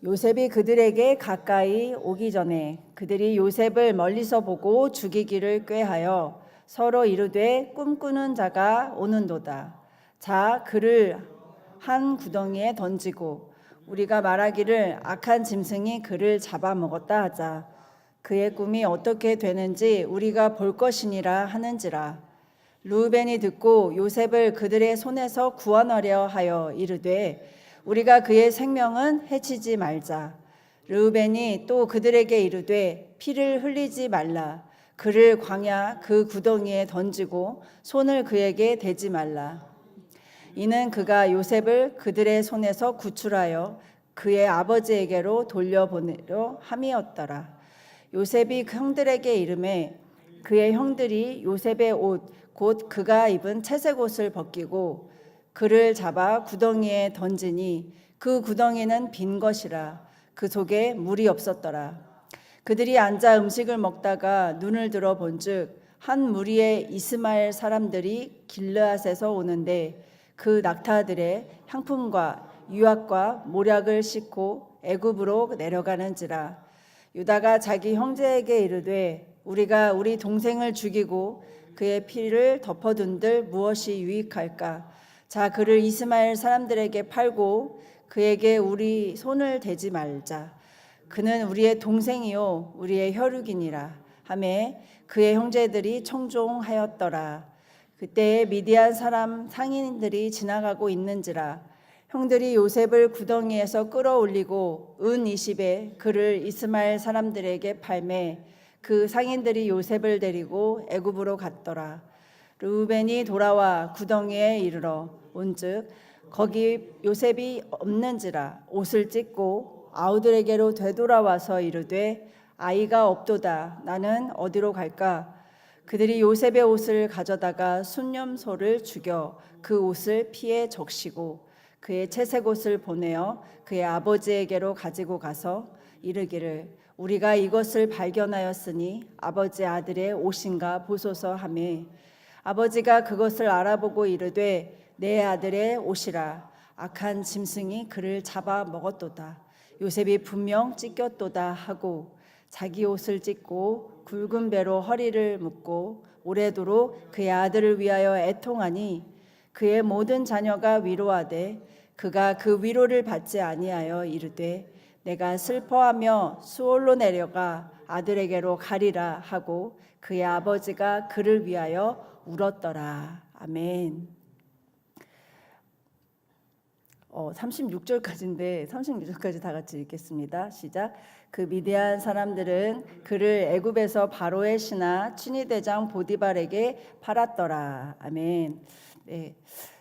요셉이 그들에게 가까이 오기 전에 그들이 요셉을 멀리서 보고 죽이기를 꾀하여 서로 이르되 꿈꾸는 자가 오는도다. 자 그를 한 구덩이에 던지고 우리가 말하기를 악한 짐승이 그를 잡아먹었다 하자. 그의 꿈이 어떻게 되는지 우리가 볼 것이니라 하는지라. 르우벤이 듣고 요셉을 그들의 손에서 구원하려 하여 이르되 우리가 그의 생명은 해치지 말자. 르우벤이 또 그들에게 이르되 피를 흘리지 말라. 그를 광야 그 구덩이에 던지고 손을 그에게 대지 말라. 이는 그가 요셉을 그들의 손에서 구출하여 그의 아버지에게로 돌려보내려 함이었더라. 요셉이 그 형들에게 이르매 그의 형들이 요셉의 옷 곧 그가 입은 채색 옷을 벗기고 그를 잡아 구덩이에 던지니 그 구덩이는 빈 것이라. 그 속에 물이 없었더라. 그들이 앉아 음식을 먹다가 눈을 들어 본즉 한 무리의 이스마엘 사람들이 길르앗에서 오는데 그 낙타들의 향품과 유압과 모략을 싣고 애굽으로 내려가는지라. 유다가 자기 형제에게 이르되 우리가 우리 동생을 죽이고 그의 피를 덮어둔들 무엇이 유익할까? 자 그를 이스마엘 사람들에게 팔고 그에게 우리 손을 대지 말자. 그는 우리의 동생이요 우리의 혈육이니라 하매 그의 형제들이 청종하였더라. 그때에 미디안 사람 상인들이 지나가고 있는지라. 형들이 요셉을 구덩이에서 끌어올리고 은 20에 그를 이스마엘 사람들에게 팔매 그 상인들이 요셉을 데리고 애굽으로 갔더라. 르우벤이 돌아와 구덩이에 이르러 온즉 거기 요셉이 없는지라. 옷을 찢고 아우들에게로 되돌아와서 이르되 아이가 없도다. 나는 어디로 갈까? 그들이 요셉의 옷을 가져다가 순념소를 죽여 그 옷을 피에 적시고 그의 채색 옷을 보내어 그의 아버지에게로 가지고 가서 이르기를 우리가 이것을 발견하였으니 아버지 아들의 옷인가 보소서 하매 아버지가 그것을 알아보고 이르되 내 아들의 옷이라. 악한 짐승이 그를 잡아 먹었도다. 요셉이 분명 찢겼도다 하고 자기 옷을 찢고 굵은 배로 허리를 묶고 오래도록 그의 아들을 위하여 애통하니 그의 모든 자녀가 위로하되 그가 그 위로를 받지 아니하여 이르되 내가 슬퍼하며 수올로 내려가 아들에게로 가리라 하고 그의 아버지가 그를 위하여 울었더라. 아멘. 36절까지인데 36절까지 다 같이 읽겠습니다. 시작. 그 미디안 사람들은 그를 애굽에서 바로의 신하 친위대장 보디발에게 팔았더라. 아멘. 네.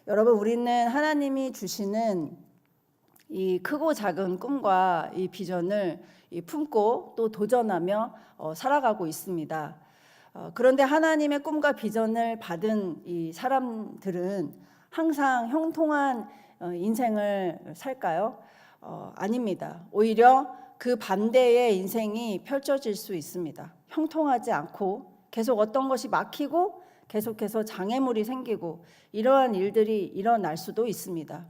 여러분 우리는 하나님이 주시는 이 크고 작은 꿈과 이 비전을 품고 또 도전하며 살아가고 있습니다. 그런데 하나님의 꿈과 비전을 받은 이 사람들은 항상 형통한 인생을 살까요? 아닙니다. 오히려 그 반대의 인생이 펼쳐질 수 있습니다. 형통하지 않고 계속 어떤 것이 막히고 계속해서 장애물이 생기고 이러한 일들이 일어날 수도 있습니다.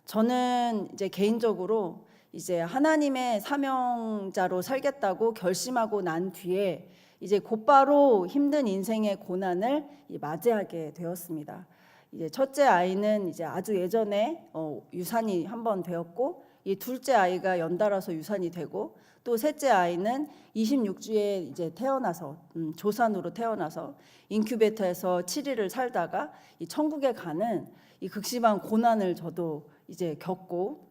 저는 이제 개인적으로 이제 하나님의 사명자로 살겠다고 결심하고 난 뒤에 이제 곧바로 힘든 인생의 고난을 맞이하게 되었습니다. 이제 첫째 아이는 이제 아주 예전에 유산이 한번 되었고, 이 둘째 아이가 연달아서 유산이 되고, 또 셋째 아이는 26주에 이제 태어나서 조산으로 태어나서 인큐베이터에서 7일을 살다가 이 천국에 가는 이 극심한 고난을 저도 이제 겪고,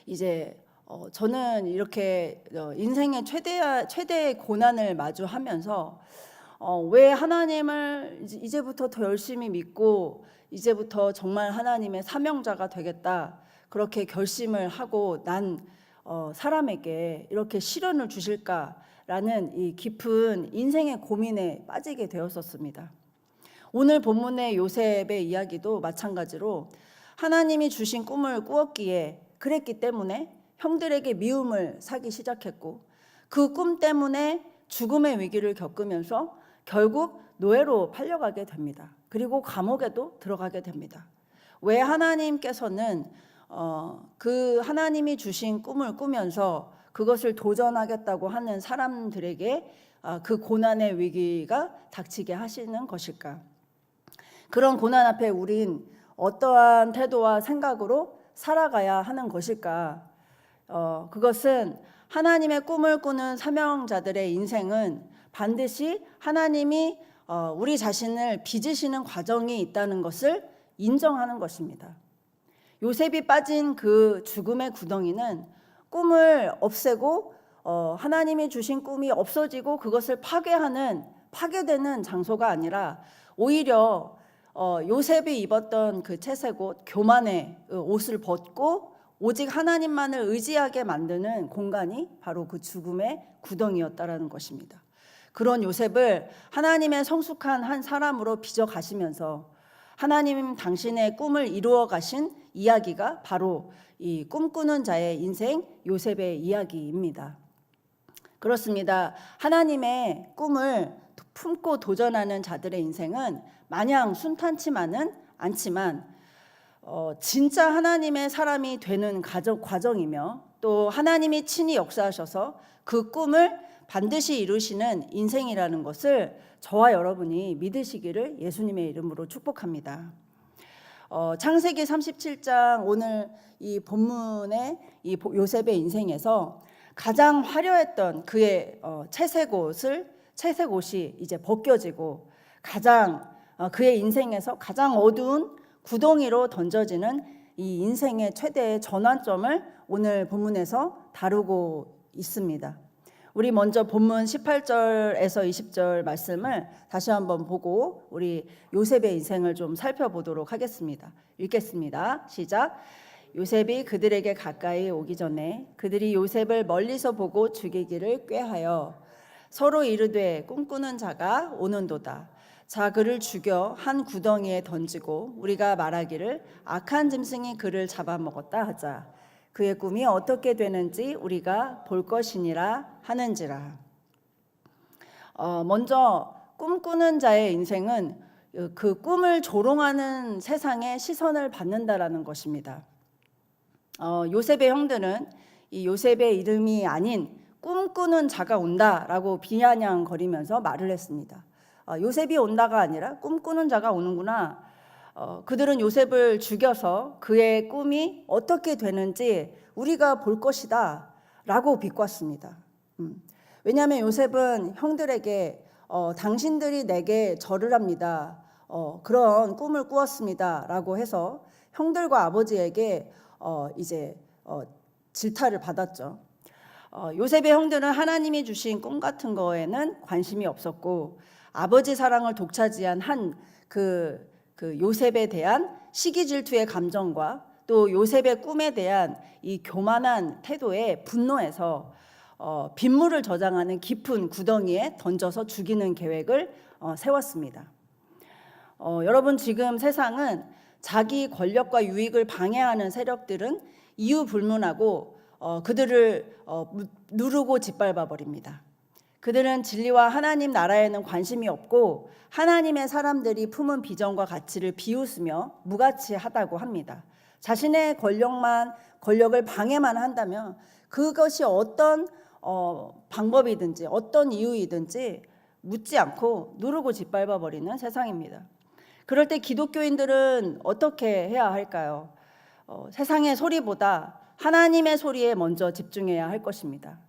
이제 저는 이렇게 인생의 최대의 고난을 마주하면서 왜 하나님을 이제부터 더 열심히 믿고 이제부터 정말 하나님의 사명자가 되겠다 그렇게 결심을 하고 난 사람에게 이렇게 시련을 주실까라는 이 깊은 인생의 고민에 빠지게 되었었습니다. 오늘 본문의 요셉의 이야기도 마찬가지로 하나님이 주신 꿈을 꾸었기에 그랬기 때문에 형들에게 미움을 사기 시작했고, 그 꿈 때문에 죽음의 위기를 겪으면서 결국 노예로 팔려가게 됩니다. 그리고 감옥에도 들어가게 됩니다. 왜 하나님께서는 그 하나님이 주신 꿈을 꾸면서 그것을 도전하겠다고 하는 사람들에게 그 고난의 위기가 닥치게 하시는 것일까? 그런 고난 앞에 우린 어떠한 태도와 생각으로 살아가야 하는 것일까? 그것은 하나님의 꿈을 꾸는 사명자들의 인생은 반드시 하나님이 우리 자신을 빚으시는 과정이 있다는 것을 인정하는 것입니다. 요셉이 빠진 그 죽음의 구덩이는 꿈을 없애고 하나님이 주신 꿈이 없어지고 그것을 파괴되는 장소가 아니라 오히려 요셉이 입었던 그 채색옷, 교만의 옷을 벗고 오직 하나님만을 의지하게 만드는 공간이 바로 그 죽음의 구덩이였다라는 것입니다. 그런 요셉을 하나님의 성숙한 한 사람으로 빚어 가시면서 하나님 당신의 꿈을 이루어 가신 이야기가 바로 이 꿈꾸는 자의 인생 요셉의 이야기입니다. 그렇습니다. 하나님의 꿈을 품고 도전하는 자들의 인생은 마냥 순탄치만은 않지만 진짜 하나님의 사람이 되는 과정이며 또 하나님이 친히 역사하셔서 그 꿈을 반드시 이루시는 인생이라는 것을 저와 여러분이 믿으시기를 예수님의 이름으로 축복합니다. 창세기 37장 오늘 이 본문의 이 요셉의 인생에서 가장 화려했던 그의 채색옷이 이제 벗겨지고 그의 인생에서 가장 어두운 구덩이로 던져지는 이 인생의 최대의 전환점을 오늘 본문에서 다루고 있습니다. 우리 먼저 본문 18절에서 20절 말씀을 다시 한번 보고 우리 요셉의 인생을 좀 살펴보도록 하겠습니다. 읽겠습니다. 시작. 요셉이 그들에게 가까이 오기 전에 그들이 요셉을 멀리서 보고 죽이기를 꾀하여 서로 이르되 꿈꾸는 자가 오는도다. 자 그를 죽여 한 구덩이에 던지고 우리가 말하기를 악한 짐승이 그를 잡아먹었다 하자. 그의 꿈이 어떻게 되는지 우리가 볼 것이니라 하는지라. 먼저 꿈꾸는 자의 인생은 그 꿈을 조롱하는 세상의 시선을 받는다라는 것입니다. 요셉의 형들은 이 요셉의 이름이 아닌 꿈꾸는 자가 온다라고 비아냥거리면서 말을 했습니다. 요셉이 온다가 아니라 꿈꾸는 자가 오는구나. 그들은 요셉을 죽여서 그의 꿈이 어떻게 되는지 우리가 볼 것이다 라고 비꼬았습니다. 왜냐하면 요셉은 형들에게 당신들이 내게 절을 합니다. 그런 꿈을 꾸었습니다 라고 해서 형들과 아버지에게 이제 질타를 받았죠. 요셉의 형들은 하나님이 주신 꿈 같은 거에는 관심이 없었고 아버지 사랑을 독차지한 그 요셉에 대한 시기 질투의 감정과 또 요셉의 꿈에 대한 이 교만한 태도에 분노해서 빗물을 저장하는 깊은 구덩이에 던져서 죽이는 계획을 세웠습니다. 여러분 지금 세상은 자기 권력과 유익을 방해하는 세력들은 이유 불문하고 그들을 누르고 짓밟아 버립니다. 그들은 진리와 하나님 나라에는 관심이 없고 하나님의 사람들이 품은 비전과 가치를 비웃으며 무가치하다고 합니다. 자신의 권력을 방해만 한다면 그것이 어떤 방법이든지 어떤 이유이든지 묻지 않고 누르고 짓밟아 버리는 세상입니다. 그럴 때 기독교인들은 어떻게 해야 할까요? 세상의 소리보다 하나님의 소리에 먼저 집중해야 할 것입니다.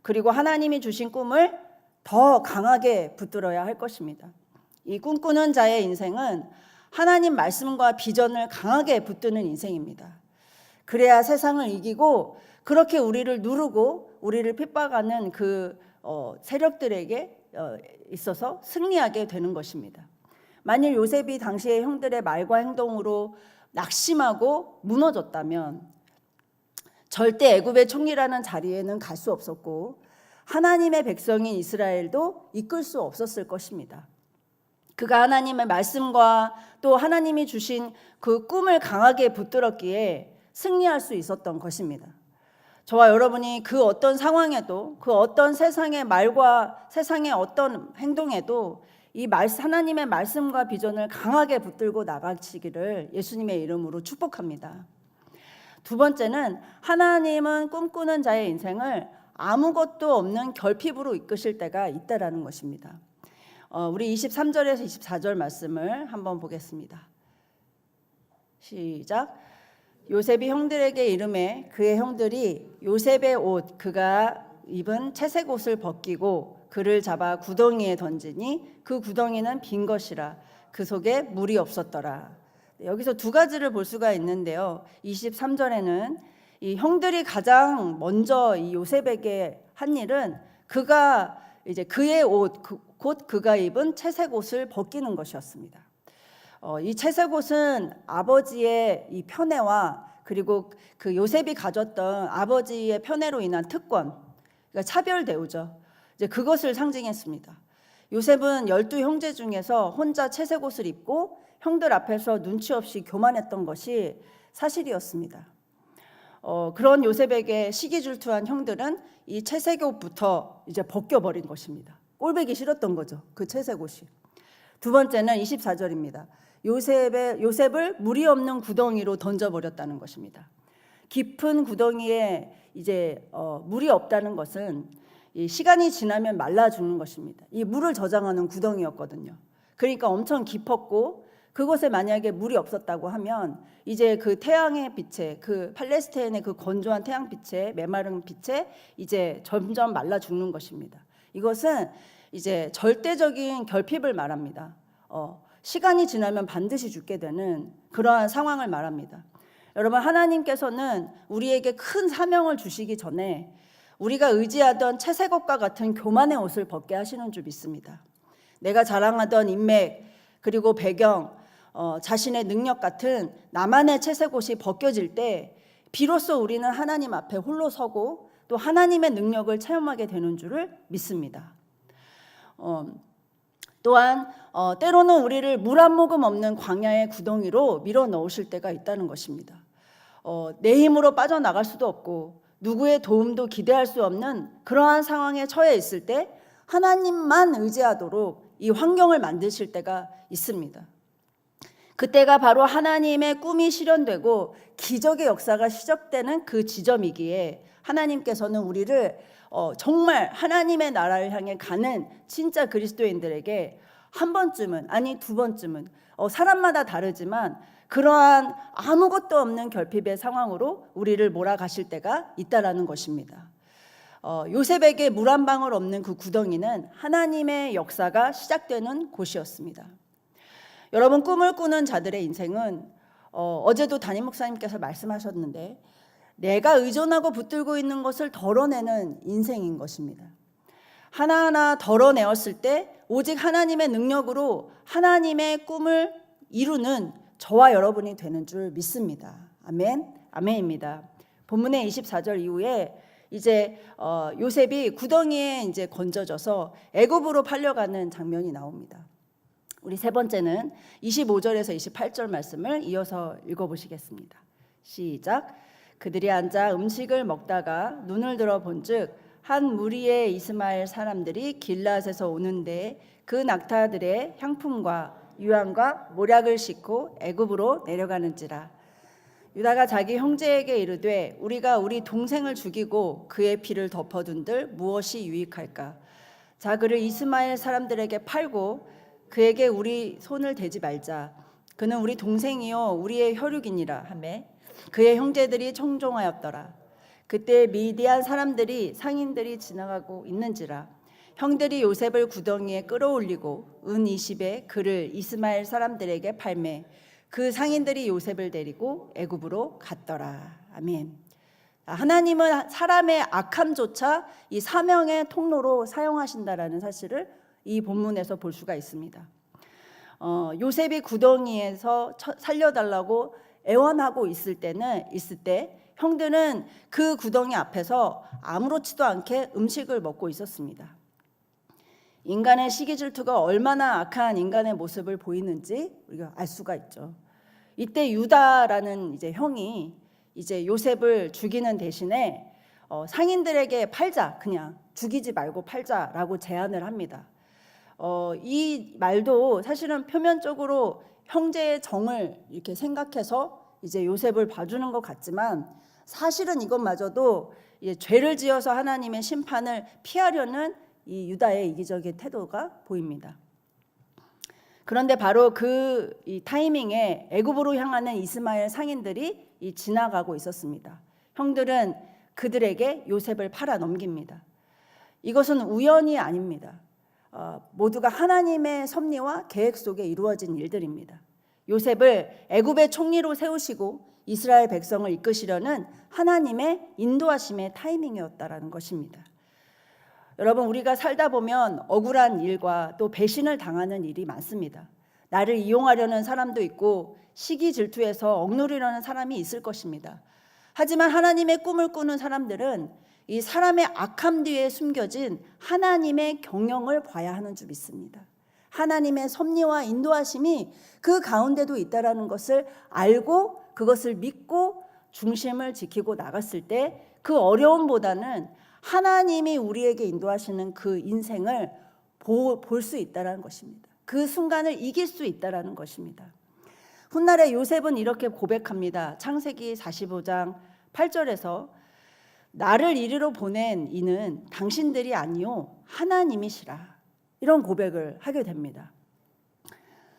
그리고 하나님이 주신 꿈을 더 강하게 붙들어야 할 것입니다. 이 꿈꾸는 자의 인생은 하나님 말씀과 비전을 강하게 붙드는 인생입니다. 그래야 세상을 이기고 그렇게 우리를 누르고 우리를 핍박하는 그 세력들에게 있어서 승리하게 되는 것입니다. 만일 요셉이 당시의 형들의 말과 행동으로 낙심하고 무너졌다면 절대 애굽의 총리라는 자리에는 갈 수 없었고 하나님의 백성인 이스라엘도 이끌 수 없었을 것입니다. 그가 하나님의 말씀과 또 하나님이 주신 그 꿈을 강하게 붙들었기에 승리할 수 있었던 것입니다. 저와 여러분이 그 어떤 상황에도 그 어떤 세상의 말과 세상의 어떤 행동에도 이 하나님의 말씀과 비전을 강하게 붙들고 나가시기를 예수님의 이름으로 축복합니다. 두 번째는 하나님은 꿈꾸는 자의 인생을 아무것도 없는 결핍으로 이끄실 때가 있다라는 것입니다. 우리 23절에서 24절 말씀을 한번 보겠습니다. 시작. 요셉이 형들에게 이르매 그의 형들이 요셉의 옷 그가 입은 채색 옷을 벗기고 그를 잡아 구덩이에 던지니 그 구덩이는 빈 것이라 그 속에 물이 없었더라. 여기서 두 가지를 볼 수가 있는데요. 23절에는 이 형들이 가장 먼저 이 요셉에게 한 일은 그가 이제 그의 옷 곧 그가 입은 채색 옷을 벗기는 것이었습니다. 이 채색 옷은 아버지의 이 편애와 그리고 그 요셉이 가졌던 아버지의 편애로 인한 특권, 그러니까 차별 대우죠. 이제 그것을 상징했습니다. 요셉은 12 형제 중에서 혼자 채색 옷을 입고 형들 앞에서 눈치 없이 교만했던 것이 사실이었습니다. 그런 요셉에게 시기질투한 형들은 이 채색 옷부터 이제 벗겨버린 것입니다. 꼴보기 싫었던 거죠. 그 채색 옷이. 두 번째는 24절입니다. 요셉을 물이 없는 구덩이로 던져버렸다는 것입니다. 깊은 구덩이에 이제 물이 없다는 것은 이 시간이 지나면 말라 죽는 것입니다. 이 물을 저장하는 구덩이였거든요. 그러니까 엄청 깊었고 그곳에 만약에 물이 없었다고 하면 이제 그 태양의 빛에 그 팔레스타인의 그 건조한 태양빛에 메마른 빛에 이제 점점 말라 죽는 것입니다. 이것은 이제 절대적인 결핍을 말합니다. 시간이 지나면 반드시 죽게 되는 그러한 상황을 말합니다. 여러분, 하나님께서는 우리에게 큰 사명을 주시기 전에 우리가 의지하던 채색 옷과 같은 교만의 옷을 벗게 하시는 줄 믿습니다. 내가 자랑하던 인맥 그리고 배경, 자신의 능력 같은 나만의 채색 옷이 벗겨질 때 비로소 우리는 하나님 앞에 홀로 서고 또 하나님의 능력을 체험하게 되는 줄을 믿습니다. 또한 때로는 우리를 물 한 모금 없는 광야의 구덩이로 밀어 넣으실 때가 있다는 것입니다. 내 힘으로 빠져나갈 수도 없고 누구의 도움도 기대할 수 없는 그러한 상황에 처해 있을 때 하나님만 의지하도록 이 환경을 만드실 때가 있습니다. 그때가 바로 하나님의 꿈이 실현되고 기적의 역사가 시작되는 그 지점이기에 하나님께서는 우리를 정말 하나님의 나라를 향해 가는 진짜 그리스도인들에게 한 번쯤은, 아니 두 번쯤은, 사람마다 다르지만 그러한 아무것도 없는 결핍의 상황으로 우리를 몰아가실 때가 있다라는 것입니다. 요셉에게 물 한 방울 없는 그 구덩이는 하나님의 역사가 시작되는 곳이었습니다. 여러분, 꿈을 꾸는 자들의 인생은 어제도 담임 목사님께서 말씀하셨는데 내가 의존하고 붙들고 있는 것을 덜어내는 인생인 것입니다. 하나하나 덜어내었을 때 오직 하나님의 능력으로 하나님의 꿈을 이루는 저와 여러분이 되는 줄 믿습니다. 아멘, 아멘입니다. 본문의 24절 이후에 이제 요셉이 구덩이에 이제 건져져서 애굽으로 팔려가는 장면이 나옵니다. 우리 세 번째는 25절에서 28절 말씀을 이어서 읽어보시겠습니다. 시작. 그들이 앉아 음식을 먹다가 눈을 들어 본즉 한 무리의 이스마엘 사람들이 길앗에서 오는데 그 낙타들의 향품과 유황과 모략을 싣고 애굽으로 내려가는지라. 유다가 자기 형제에게 이르되 우리가 우리 동생을 죽이고 그의 피를 덮어둔들 무엇이 유익할까? 자, 그를 이스마엘 사람들에게 팔고 그에게 우리 손을 대지 말자. 그는 우리 동생이요 우리의 혈육이니라 하매 그의 형제들이 청종하였더라. 그때 미디안 사람들이 상인들이 지나가고 있는지라. 형들이 요셉을 구덩이에 끌어올리고 은 20에 그를 이스마엘 사람들에게 팔매 그 상인들이 요셉을 데리고 애굽으로 갔더라. 아멘. 하나님은 사람의 악함조차 이 사명의 통로로 사용하신다라는 사실을 이 본문에서 볼 수가 있습니다. 요셉이 구덩이에서 살려달라고 애원하고 있을 때 형들은 그 구덩이 앞에서 아무렇지도 않게 음식을 먹고 있었습니다. 인간의 시기질투가 얼마나 악한 인간의 모습을 보이는지 우리가 알 수가 있죠. 이때 유다라는 이제 형이 이제 요셉을 죽이는 대신에 상인들에게 팔자, 그냥 죽이지 말고 팔자라고 제안을 합니다. 이 말도 사실은 표면적으로 형제의 정을 이렇게 생각해서 이제 요셉을 봐주는 것 같지만 사실은 이것마저도 죄를 지어서 하나님의 심판을 피하려는 이 유다의 이기적인 태도가 보입니다. 그런데 바로 이 타이밍에 애굽으로 향하는 이스마엘 상인들이 지나가고 있었습니다. 형들은 그들에게 요셉을 팔아 넘깁니다. 이것은 우연이 아닙니다. 모두가 하나님의 섭리와 계획 속에 이루어진 일들입니다. 요셉을 애굽의 총리로 세우시고 이스라엘 백성을 이끄시려는 하나님의 인도하심의 타이밍이었다라는 것입니다. 여러분, 우리가 살다 보면 억울한 일과 또 배신을 당하는 일이 많습니다. 나를 이용하려는 사람도 있고 시기 질투해서 억누르려는 사람이 있을 것입니다. 하지만 하나님의 꿈을 꾸는 사람들은 이 사람의 악함 뒤에 숨겨진 하나님의 경영을 봐야 하는 줄 믿습니다. 하나님의 섭리와 인도하심이 그 가운데도 있다라는 것을 알고 그것을 믿고 중심을 지키고 나갔을 때 그 어려움보다는 하나님이 우리에게 인도하시는 그 인생을 볼 수 있다는 것입니다. 그 순간을 이길 수 있다는 것입니다. 훗날에 요셉은 이렇게 고백합니다. 창세기 45장 8절에서 나를 이리로 보낸 이는 당신들이 아니요 하나님이시라. 이런 고백을 하게 됩니다.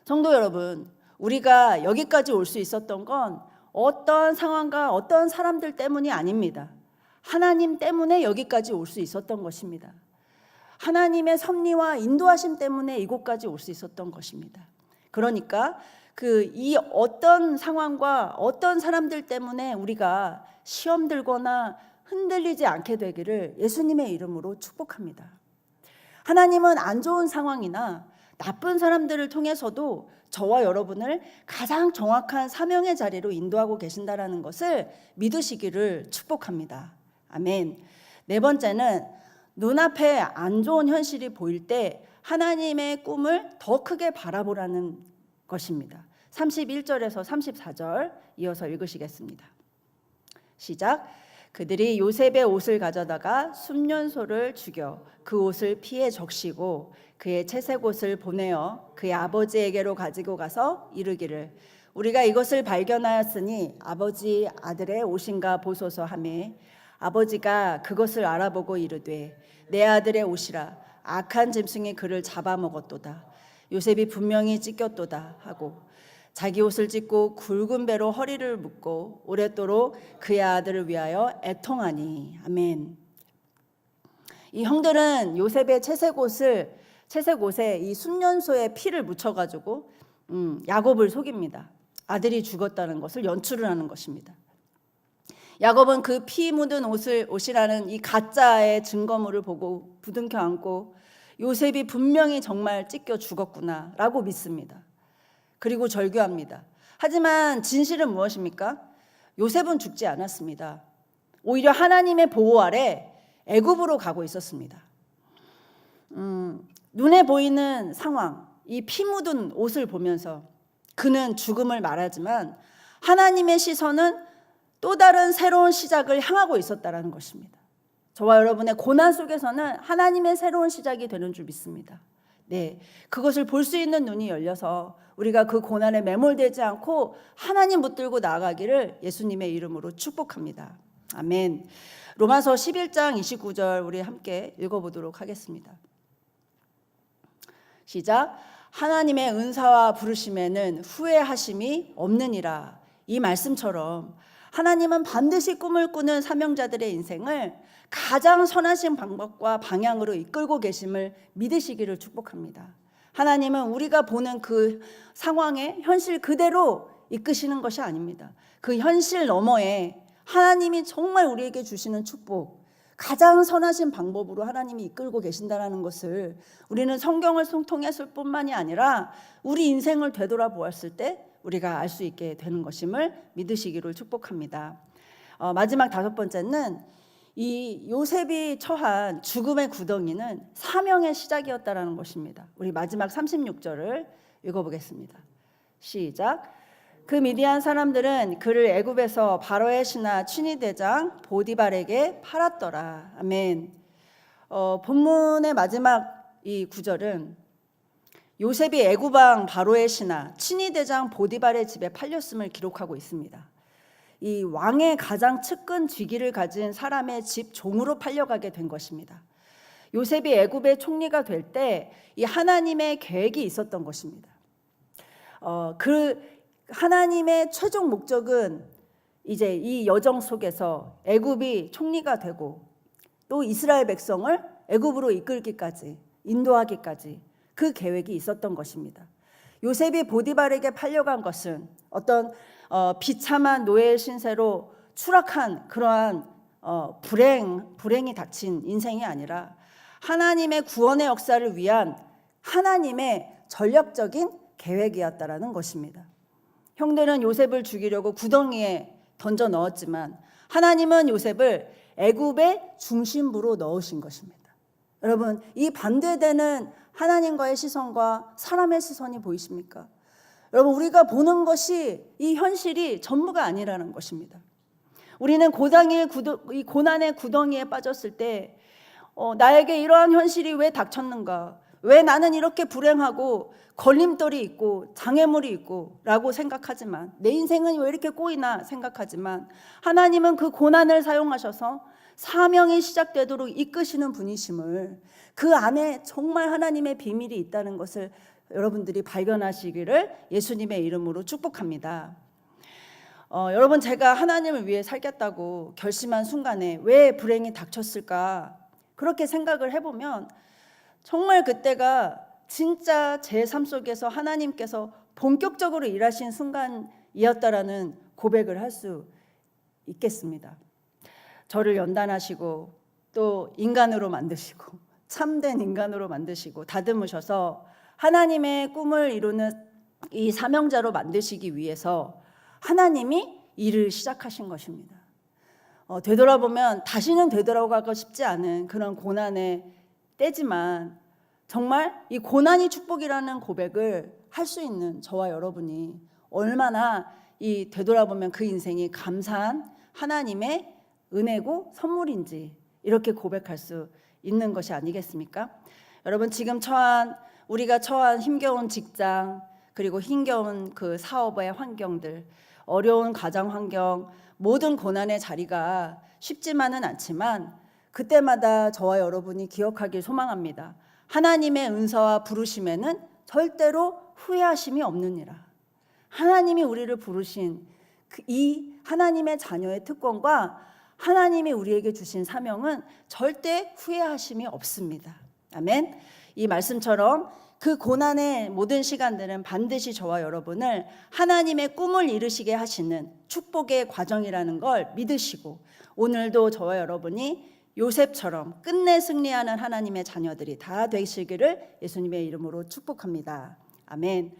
성도 여러분, 우리가 여기까지 올 수 있었던 건 어떤 상황과 어떤 사람들 때문이 아닙니다. 하나님 때문에 여기까지 올 수 있었던 것입니다. 하나님의 섭리와 인도하심 때문에 이곳까지 올 수 있었던 것입니다. 그러니까 이 어떤 상황과 어떤 사람들 때문에 우리가 시험 들거나 흔들리지 않게 되기를 예수님의 이름으로 축복합니다. 하나님은 안 좋은 상황이나 나쁜 사람들을 통해서도 저와 여러분을 가장 정확한 사명의 자리로 인도하고 계신다라는 것을 믿으시기를 축복합니다. 아멘. 네 번째는 눈앞에 안 좋은 현실이 보일 때 하나님의 꿈을 더 크게 바라보라는 것입니다. 31절에서 34절 이어서 읽으시겠습니다. 시작. 그들이 요셉의 옷을 가져다가 숨년소를 죽여 그 옷을 피해 적시고 그의 채색 옷을 보내어 그의 아버지에게로 가지고 가서 이르기를 우리가 이것을 발견하였으니 아버지 아들의 옷인가 보소서 하매 아버지가 그것을 알아보고 이르되 내 아들의 옷이라 악한 짐승이 그를 잡아먹었도다. 요셉이 분명히 찢겼도다 하고 자기 옷을 찢고 굵은 배로 허리를 묶고 오랫도록 그의 아들을 위하여 애통하니. 아멘. 이 형들은 요셉의 채색 옷에 이 숨년소의 피를 묻혀가지고 야곱을 속입니다. 아들이 죽었다는 것을 연출을 하는 것입니다. 야곱은 그 피 묻은 옷이라는 이 가짜의 증거물을 보고 부둥켜 안고 요셉이 분명히 정말 찢겨 죽었구나라고 믿습니다. 그리고 절규합니다. 하지만 진실은 무엇입니까? 요셉은 죽지 않았습니다. 오히려 하나님의 보호 아래 애굽으로 가고 있었습니다. 눈에 보이는 상황, 이 피 묻은 옷을 보면서 그는 죽음을 말하지만 하나님의 시선은 또 다른 새로운 시작을 향하고 있었다는 것입니다. 저와 여러분의 고난 속에서는 하나님의 새로운 시작이 되는 줄 믿습니다. 네, 그것을 볼 수 있는 눈이 열려서 우리가 그 고난에 매몰되지 않고 하나님 붙들고 나아가기를 예수님의 이름으로 축복합니다. 아멘. 로마서 11장 29절 우리 함께 읽어보도록 하겠습니다. 시작. 하나님의 은사와 부르심에는 후회하심이 없느니라. 이 말씀처럼 하나님은 반드시 꿈을 꾸는 사명자들의 인생을 가장 선하신 방법과 방향으로 이끌고 계심을 믿으시기를 축복합니다. 하나님은 우리가 보는 그 상황의 현실 그대로 이끄시는 것이 아닙니다. 그 현실 너머에 하나님이 정말 우리에게 주시는 축복, 가장 선하신 방법으로 하나님이 이끌고 계신다는 것을 우리는 성경을 통했을 뿐만이 아니라 우리 인생을 되돌아보았을 때 우리가 알 수 있게 되는 것임을 믿으시기를 축복합니다. 마지막 다섯 번째는 이 요셉이 처한 죽음의 구덩이는 사명의 시작이었다라는 것입니다. 우리 마지막 36절을 읽어보겠습니다. 시작. 그 미디안 사람들은 그를 애굽에서 바로의 신하 취니대장 보디발에게 팔았더라. 아멘. 본문의 마지막 이 구절은 요셉이 애굽 왕 바로의 신하 취니대장 보디발의 집에 팔렸음을 기록하고 있습니다. 이 왕의 가장 측근 직위를 가진 사람의 집 종으로 팔려가게 된 것입니다. 요셉이 애굽의 총리가 될 때 이 하나님의 계획이 있었던 것입니다. 그 하나님의 최종 목적은 이제 이 여정 속에서 애굽이 총리가 되고 또 이스라엘 백성을 애굽으로 이끌기까지, 인도하기까지 그 계획이 있었던 것입니다. 요셉이 보디발에게 팔려간 것은 어떤 비참한 노예의 신세로 추락한 그러한 불행이 닥친 인생이 아니라 하나님의 구원의 역사를 위한 하나님의 전략적인 계획이었다라는 것입니다. 형들은 요셉을 죽이려고 구덩이에 던져 넣었지만 하나님은 요셉을 애굽의 중심부로 넣으신 것입니다. 여러분, 이 반대되는 하나님과의 시선과 사람의 시선이 보이십니까? 여러분, 우리가 보는 것이 이 현실이 전부가 아니라는 것입니다. 우리는 이 고난의 구덩이에 빠졌을 때 나에게 이러한 현실이 왜 닥쳤는가? 왜 나는 이렇게 불행하고 걸림돌이 있고 장애물이 있고 라고 생각하지만, 내 인생은 왜 이렇게 꼬이나 생각하지만, 하나님은 그 고난을 사용하셔서 사명이 시작되도록 이끄시는 분이심을, 그 안에 정말 하나님의 비밀이 있다는 것을 여러분들이 발견하시기를 예수님의 이름으로 축복합니다. 여러분, 제가 하나님을 위해 살겠다고 결심한 순간에 왜 불행이 닥쳤을까 그렇게 생각을 해보면 정말 그때가 진짜 제 삶 속에서 하나님께서 본격적으로 일하신 순간이었다라는 고백을 할 수 있겠습니다. 저를 연단하시고 또 인간으로 만드시고 참된 인간으로 만드시고 다듬으셔서 하나님의 꿈을 이루는 이 사명자로 만드시기 위해서 하나님이 일을 시작하신 것입니다. 되돌아보면 다시는 되돌아가고 싶지 않은 그런 고난의 때지만 정말 이 고난이 축복이라는 고백을 할 수 있는 저와 여러분이 얼마나 이 되돌아보면 그 인생이 감사한 하나님의 은혜고 선물인지 이렇게 고백할 수 있는 것이 아니겠습니까? 여러분, 지금 우리가 처한 힘겨운 직장, 그리고 힘겨운 그 사업의 환경들, 어려운 가정 환경, 모든 고난의 자리가 쉽지만은 않지만 그때마다 저와 여러분이 기억하길 소망합니다. 하나님의 은사와 부르심에는 절대로 후회하심이 없느니라. 하나님이 우리를 부르신 이 하나님의 자녀의 특권과 하나님이 우리에게 주신 사명은 절대 후회하심이 없습니다. 아멘. 이 말씀처럼 그 고난의 모든 시간들은 반드시 저와 여러분을 하나님의 꿈을 이루시게 하시는 축복의 과정이라는 걸 믿으시고, 오늘도 저와 여러분이 요셉처럼 끝내 승리하는 하나님의 자녀들이 다 되시기를 예수님의 이름으로 축복합니다. 아멘.